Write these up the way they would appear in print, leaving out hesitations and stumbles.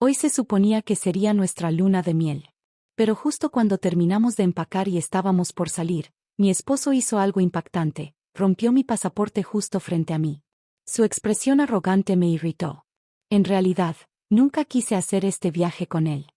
Hoy se suponía que sería nuestra luna de miel. Pero justo cuando terminamos de empacar y estábamos por salir, mi esposo hizo algo impactante, rompió mi pasaporte justo frente a mí. Su expresión arrogante me irritó. En realidad, nunca quise hacer este viaje con él.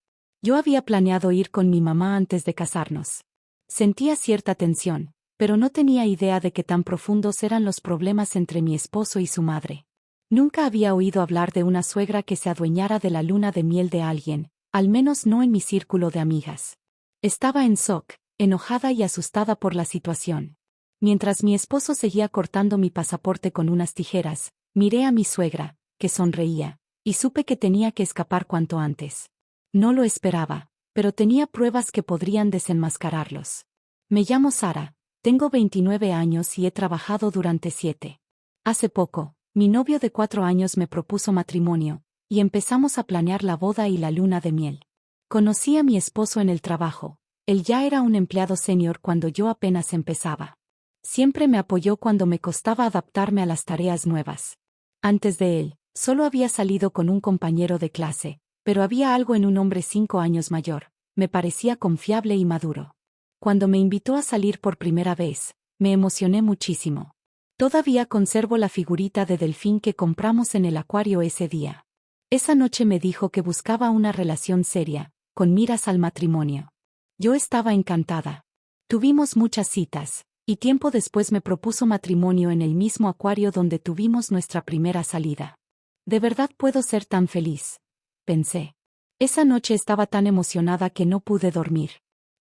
Yo había planeado ir con mi mamá antes de casarnos. Sentía cierta tensión, pero no tenía idea de qué tan profundos eran los problemas entre mi esposo y su madre. Nunca había oído hablar de una suegra que se adueñara de la luna de miel de alguien, al menos no en mi círculo de amigas. Estaba en shock, enojada y asustada por la situación. Mientras mi esposo seguía cortando mi pasaporte con unas tijeras, miré a mi suegra, que sonreía, y supe que tenía que escapar cuanto antes. No lo esperaba, pero tenía pruebas que podrían desenmascararlos. Me llamo Sara, tengo 29 años y he trabajado durante 7. Hace poco, mi novio de 4 años me propuso matrimonio, y empezamos a planear la boda y la luna de miel. Conocí a mi esposo en el trabajo. Él ya era un empleado senior cuando yo apenas empezaba. Siempre me apoyó cuando me costaba adaptarme a las tareas nuevas. Antes de él, solo había salido con un compañero de clase, pero había algo en un hombre 5 años mayor. Me parecía confiable y maduro. Cuando me invitó a salir por primera vez, me emocioné muchísimo. Todavía conservo la figurita de delfín que compramos en el acuario ese día. Esa noche me dijo que buscaba una relación seria, con miras al matrimonio. Yo estaba encantada. Tuvimos muchas citas, y tiempo después me propuso matrimonio en el mismo acuario donde tuvimos nuestra primera salida. ¿De verdad puedo ser tan feliz?, pensé. Esa noche estaba tan emocionada que no pude dormir.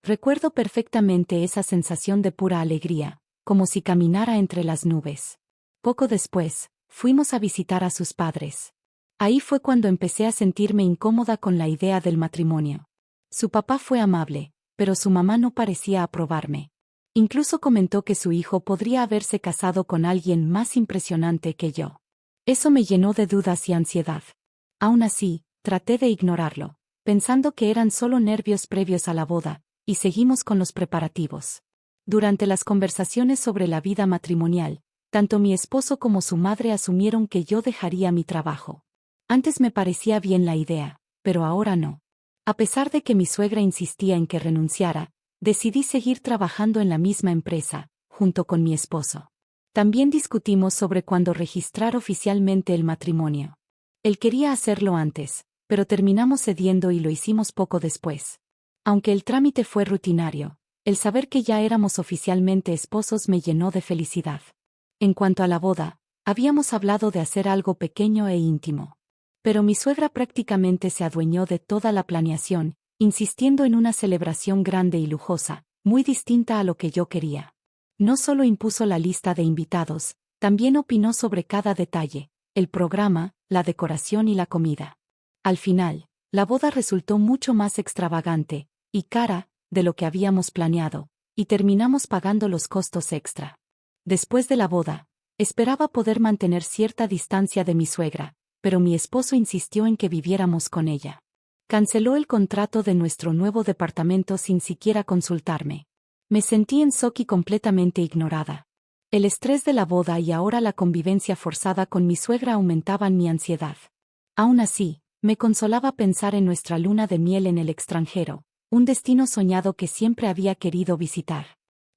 Recuerdo perfectamente esa sensación de pura alegría, como si caminara entre las nubes. Poco después, fuimos a visitar a sus padres. Ahí fue cuando empecé a sentirme incómoda con la idea del matrimonio. Su papá fue amable, pero su mamá no parecía aprobarme. Incluso comentó que su hijo podría haberse casado con alguien más impresionante que yo. Eso me llenó de dudas y ansiedad. Aún así, traté de ignorarlo, pensando que eran solo nervios previos a la boda, y seguimos con los preparativos. Durante las conversaciones sobre la vida matrimonial, tanto mi esposo como su madre asumieron que yo dejaría mi trabajo. Antes me parecía bien la idea, pero ahora no. A pesar de que mi suegra insistía en que renunciara, decidí seguir trabajando en la misma empresa, junto con mi esposo. También discutimos sobre cuándo registrar oficialmente el matrimonio. Él quería hacerlo antes, pero terminamos cediendo y lo hicimos poco después. Aunque el trámite fue rutinario, el saber que ya éramos oficialmente esposos me llenó de felicidad. En cuanto a la boda, habíamos hablado de hacer algo pequeño e íntimo. Pero mi suegra prácticamente se adueñó de toda la planeación, insistiendo en una celebración grande y lujosa, muy distinta a lo que yo quería. No solo impuso la lista de invitados, también opinó sobre cada detalle, el programa, la decoración y la comida. Al final, la boda resultó mucho más extravagante y cara de lo que habíamos planeado, y terminamos pagando los costos extra. Después de la boda, esperaba poder mantener cierta distancia de mi suegra, pero mi esposo insistió en que viviéramos con ella. Canceló el contrato de nuestro nuevo departamento sin siquiera consultarme. Me sentí en shock y completamente ignorada. El estrés de la boda y ahora la convivencia forzada con mi suegra aumentaban mi ansiedad. Aún así, me consolaba pensar en nuestra luna de miel en el extranjero, un destino soñado que siempre había querido visitar.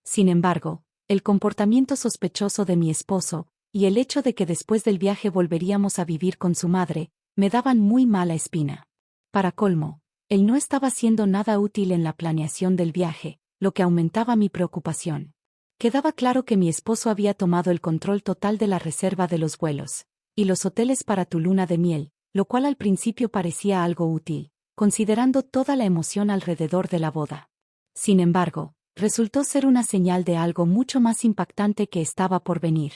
Sin embargo, el comportamiento sospechoso de mi esposo, y el hecho de que después del viaje volveríamos a vivir con su madre, me daban muy mala espina. Para colmo, él no estaba haciendo nada útil en la planeación del viaje, lo que aumentaba mi preocupación. Quedaba claro que mi esposo había tomado el control total de la reserva de los vuelos y los hoteles para tu luna de miel, lo cual al principio parecía algo útil, considerando toda la emoción alrededor de la boda. Sin embargo, resultó ser una señal de algo mucho más impactante que estaba por venir.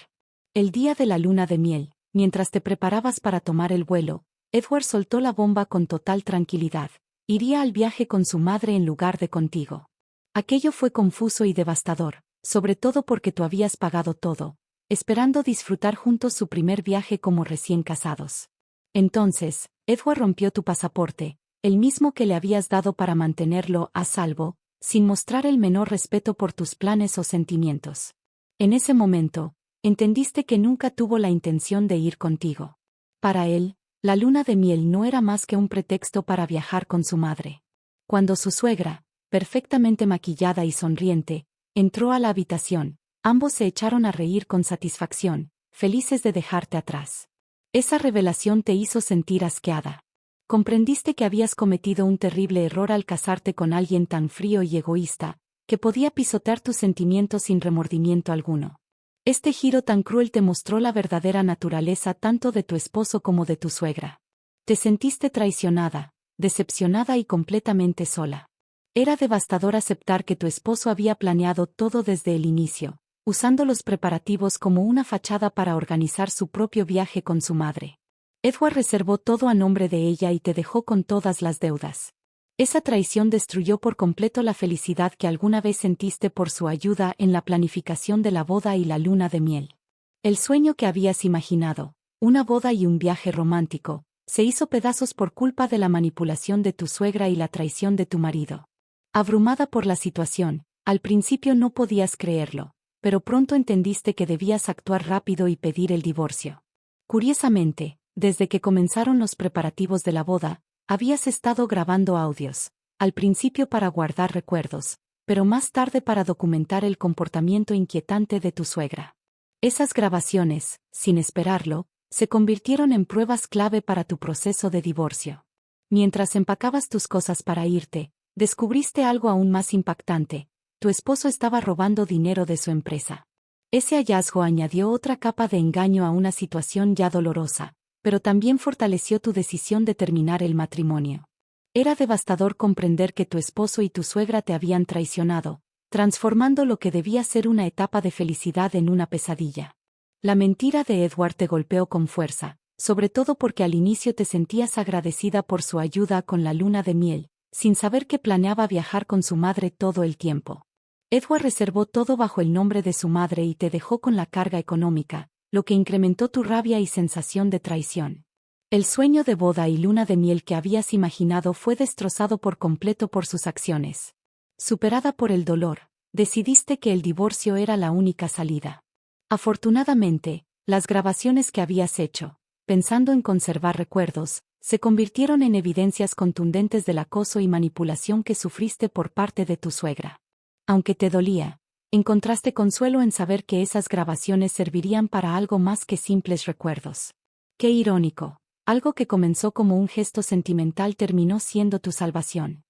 El día de la luna de miel, mientras te preparabas para tomar el vuelo, Edward soltó la bomba con total tranquilidad. Iría al viaje con su madre en lugar de contigo. Aquello fue confuso y devastador, sobre todo porque tú habías pagado todo, esperando disfrutar juntos su primer viaje como recién casados. Entonces, Edward rompió tu pasaporte, el mismo que le habías dado para mantenerlo a salvo, sin mostrar el menor respeto por tus planes o sentimientos. En ese momento, entendiste que nunca tuvo la intención de ir contigo. Para él, La luna de miel no era más que un pretexto para viajar con su madre. Cuando su suegra, perfectamente maquillada y sonriente, entró a la habitación, ambos se echaron a reír con satisfacción, felices de dejarte atrás. Esa revelación te hizo sentir asqueada. Comprendiste que habías cometido un terrible error al casarte con alguien tan frío y egoísta, que podía pisotear tus sentimientos sin remordimiento alguno. Este giro tan cruel te mostró la verdadera naturaleza tanto de tu esposo como de tu suegra. Te sentiste traicionada, decepcionada y completamente sola. Era devastador aceptar que tu esposo había planeado todo desde el inicio, usando los preparativos como una fachada para organizar su propio viaje con su madre. Edward reservó todo a nombre de ella y te dejó con todas las deudas. Esa traición destruyó por completo la felicidad que alguna vez sentiste por su ayuda en la planificación de la boda y la luna de miel. El sueño que habías imaginado, una boda y un viaje romántico, se hizo pedazos por culpa de la manipulación de tu suegra y la traición de tu marido. Abrumada por la situación, al principio no podías creerlo, pero pronto entendiste que debías actuar rápido y pedir el divorcio. Curiosamente, desde que comenzaron los preparativos de la boda, habías estado grabando audios, al principio para guardar recuerdos, pero más tarde para documentar el comportamiento inquietante de tu suegra. Esas grabaciones, sin esperarlo, se convirtieron en pruebas clave para tu proceso de divorcio. Mientras empacabas tus cosas para irte, descubriste algo aún más impactante: tu esposo estaba robando dinero de su empresa. Ese hallazgo añadió otra capa de engaño a una situación ya dolorosa, pero también fortaleció tu decisión de terminar el matrimonio. Era devastador comprender que tu esposo y tu suegra te habían traicionado, transformando lo que debía ser una etapa de felicidad en una pesadilla. La mentira de Edward te golpeó con fuerza, sobre todo porque al inicio te sentías agradecida por su ayuda con la luna de miel, sin saber que planeaba viajar con su madre todo el tiempo. Edward reservó todo bajo el nombre de su madre y te dejó con la carga económica, lo que incrementó tu rabia y sensación de traición. El sueño de boda y luna de miel que habías imaginado fue destrozado por completo por sus acciones. Superada por el dolor, decidiste que el divorcio era la única salida. Afortunadamente, las grabaciones que habías hecho, pensando en conservar recuerdos, se convirtieron en evidencias contundentes del acoso y manipulación que sufriste por parte de tu suegra. Aunque te dolía, encontraste consuelo en saber que esas grabaciones servirían para algo más que simples recuerdos. Qué irónico, algo que comenzó como un gesto sentimental terminó siendo tu salvación.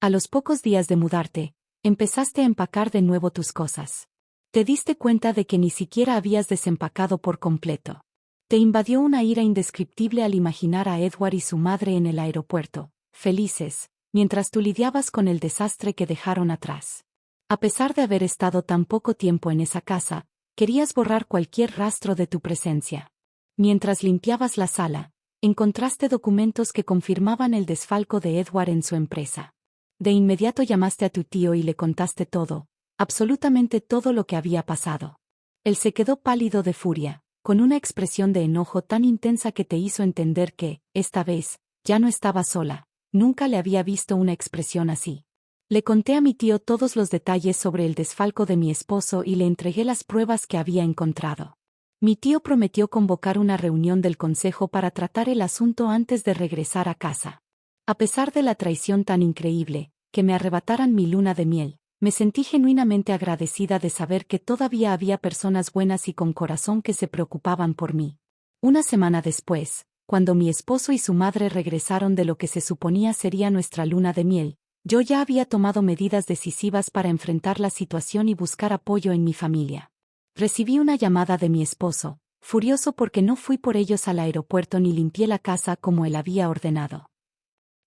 A los pocos días de mudarte, empezaste a empacar de nuevo tus cosas. Te diste cuenta de que ni siquiera habías desempacado por completo. Te invadió una ira indescriptible al imaginar a Edward y su madre en el aeropuerto, felices, mientras tú lidiabas con el desastre que dejaron atrás. A pesar de haber estado tan poco tiempo en esa casa, querías borrar cualquier rastro de tu presencia. Mientras limpiabas la sala, encontraste documentos que confirmaban el desfalco de Edward en su empresa. De inmediato llamaste a tu tío y le contaste todo, absolutamente todo lo que había pasado. Él se quedó pálido de furia, con una expresión de enojo tan intensa que te hizo entender que, esta vez, ya no estaba sola. Nunca le había visto una expresión así. Le conté a mi tío todos los detalles sobre el desfalco de mi esposo y le entregué las pruebas que había encontrado. Mi tío prometió convocar una reunión del consejo para tratar el asunto antes de regresar a casa. A pesar de la traición tan increíble, que me arrebataran mi luna de miel, me sentí genuinamente agradecida de saber que todavía había personas buenas y con corazón que se preocupaban por mí. Una semana después, cuando mi esposo y su madre regresaron de lo que se suponía sería nuestra luna de miel, yo ya había tomado medidas decisivas para enfrentar la situación y buscar apoyo en mi familia. Recibí una llamada de mi esposo, furioso porque no fui por ellos al aeropuerto ni limpié la casa como él había ordenado.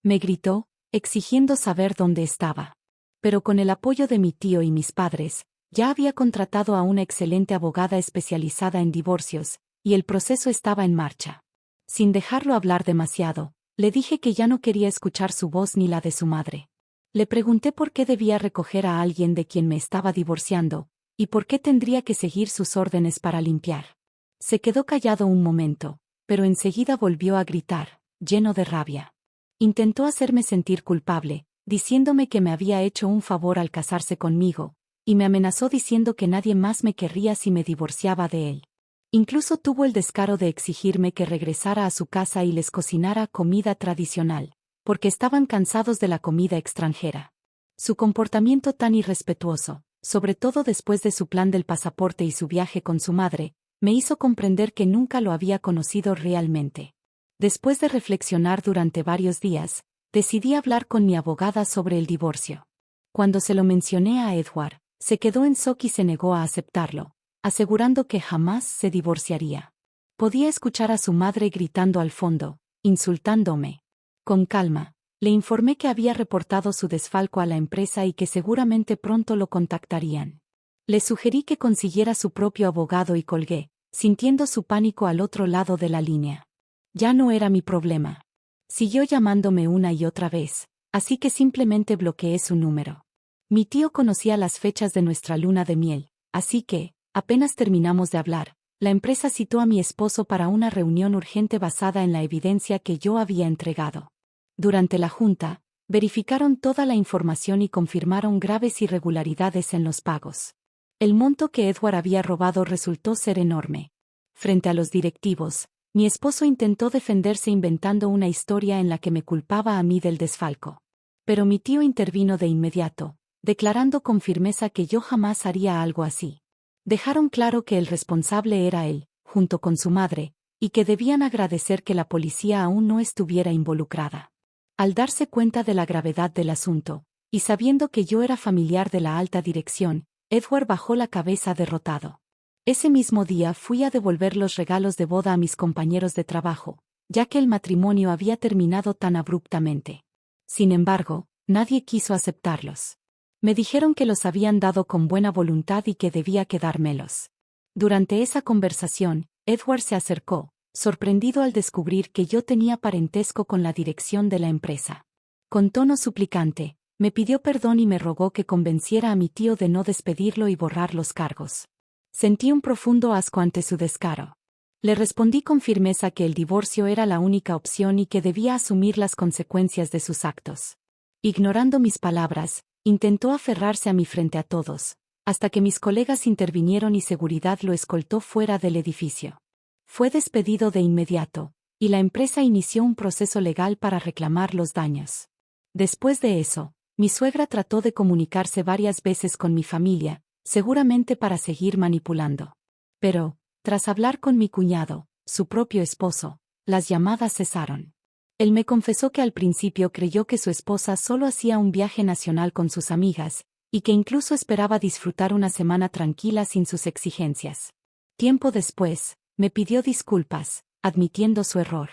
Me gritó, exigiendo saber dónde estaba. Pero con el apoyo de mi tío y mis padres, ya había contratado a una excelente abogada especializada en divorcios, y el proceso estaba en marcha. Sin dejarlo hablar demasiado, le dije que ya no quería escuchar su voz ni la de su madre. Le pregunté por qué debía recoger a alguien de quien me estaba divorciando, y por qué tendría que seguir sus órdenes para limpiar. Se quedó callado un momento, pero enseguida volvió a gritar, lleno de rabia. Intentó hacerme sentir culpable, diciéndome que me había hecho un favor al casarse conmigo, y me amenazó diciendo que nadie más me querría si me divorciaba de él. Incluso tuvo el descaro de exigirme que regresara a su casa y les cocinara comida tradicional, porque estaban cansados de la comida extranjera. Su comportamiento tan irrespetuoso, sobre todo después de su plan del pasaporte y su viaje con su madre, me hizo comprender que nunca lo había conocido realmente. Después de reflexionar durante varios días, decidí hablar con mi abogada sobre el divorcio. Cuando se lo mencioné a Edward, se quedó en shock y se negó a aceptarlo, asegurando que jamás se divorciaría. Podía escuchar a su madre gritando al fondo, insultándome. Con calma, le informé que había reportado su desfalco a la empresa y que seguramente pronto lo contactarían. Le sugerí que consiguiera su propio abogado y colgué, sintiendo su pánico al otro lado de la línea. Ya no era mi problema. Siguió llamándome una y otra vez, así que simplemente bloqueé su número. Mi tío conocía las fechas de nuestra luna de miel, así que, apenas terminamos de hablar, la empresa citó a mi esposo para una reunión urgente basada en la evidencia que yo había entregado. Durante la junta, verificaron toda la información y confirmaron graves irregularidades en los pagos. El monto que Edward había robado resultó ser enorme. Frente a los directivos, mi esposo intentó defenderse inventando una historia en la que me culpaba a mí del desfalco. Pero mi tío intervino de inmediato, declarando con firmeza que yo jamás haría algo así. Dejaron claro que el responsable era él, junto con su madre, y que debían agradecer que la policía aún no estuviera involucrada. Al darse cuenta de la gravedad del asunto, y sabiendo que yo era familiar de la alta dirección, Edward bajó la cabeza derrotado. Ese mismo día fui a devolver los regalos de boda a mis compañeros de trabajo, ya que el matrimonio había terminado tan abruptamente. Sin embargo, nadie quiso aceptarlos. Me dijeron que los habían dado con buena voluntad y que debía quedármelos. Durante esa conversación, Edward se acercó, sorprendido al descubrir que yo tenía parentesco con la dirección de la empresa. Con tono suplicante, me pidió perdón y me rogó que convenciera a mi tío de no despedirlo y borrar los cargos. Sentí un profundo asco ante su descaro. Le respondí con firmeza que el divorcio era la única opción y que debía asumir las consecuencias de sus actos. Ignorando mis palabras, intentó aferrarse a mí frente a todos, hasta que mis colegas intervinieron y seguridad lo escoltó fuera del edificio. Fue despedido de inmediato, y la empresa inició un proceso legal para reclamar los daños. Después de eso, mi suegra trató de comunicarse varias veces con mi familia, seguramente para seguir manipulando. Pero, tras hablar con mi cuñado, su propio esposo, las llamadas cesaron. Él me confesó que al principio creyó que su esposa solo hacía un viaje nacional con sus amigas, y que incluso esperaba disfrutar una semana tranquila sin sus exigencias. Tiempo después, me pidió disculpas, admitiendo su error.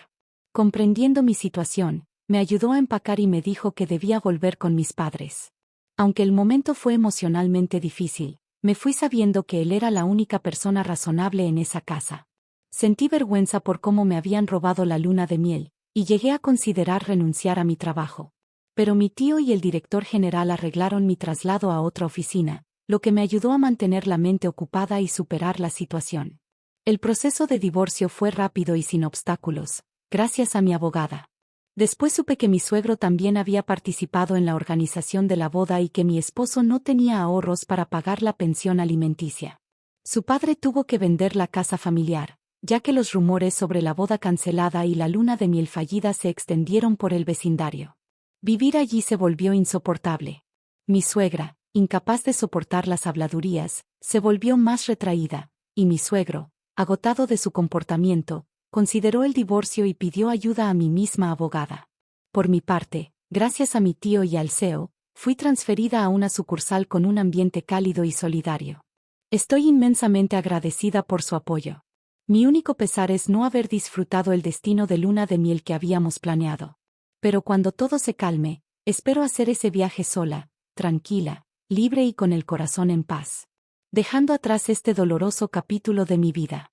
Comprendiendo mi situación, me ayudó a empacar y me dijo que debía volver con mis padres. Aunque el momento fue emocionalmente difícil, me fui sabiendo que él era la única persona razonable en esa casa. Sentí vergüenza por cómo me habían robado la luna de miel, y llegué a considerar renunciar a mi trabajo. Pero mi tío y el director general arreglaron mi traslado a otra oficina, lo que me ayudó a mantener la mente ocupada y superar la situación. El proceso de divorcio fue rápido y sin obstáculos, gracias a mi abogada. Después supe que mi suegro también había participado en la organización de la boda y que mi esposo no tenía ahorros para pagar la pensión alimenticia. Su padre tuvo que vender la casa familiar, ya que los rumores sobre la boda cancelada y la luna de miel fallida se extendieron por el vecindario. Vivir allí se volvió insoportable. Mi suegra, incapaz de soportar las habladurías, se volvió más retraída, y mi suegro, agotado de su comportamiento, consideró el divorcio y pidió ayuda a mi misma abogada. Por mi parte, gracias a mi tío y al CEO, fui transferida a una sucursal con un ambiente cálido y solidario. Estoy inmensamente agradecida por su apoyo. Mi único pesar es no haber disfrutado el destino de luna de miel que habíamos planeado. Pero cuando todo se calme, espero hacer ese viaje sola, tranquila, libre y con el corazón en paz. Dejando atrás este doloroso capítulo de mi vida.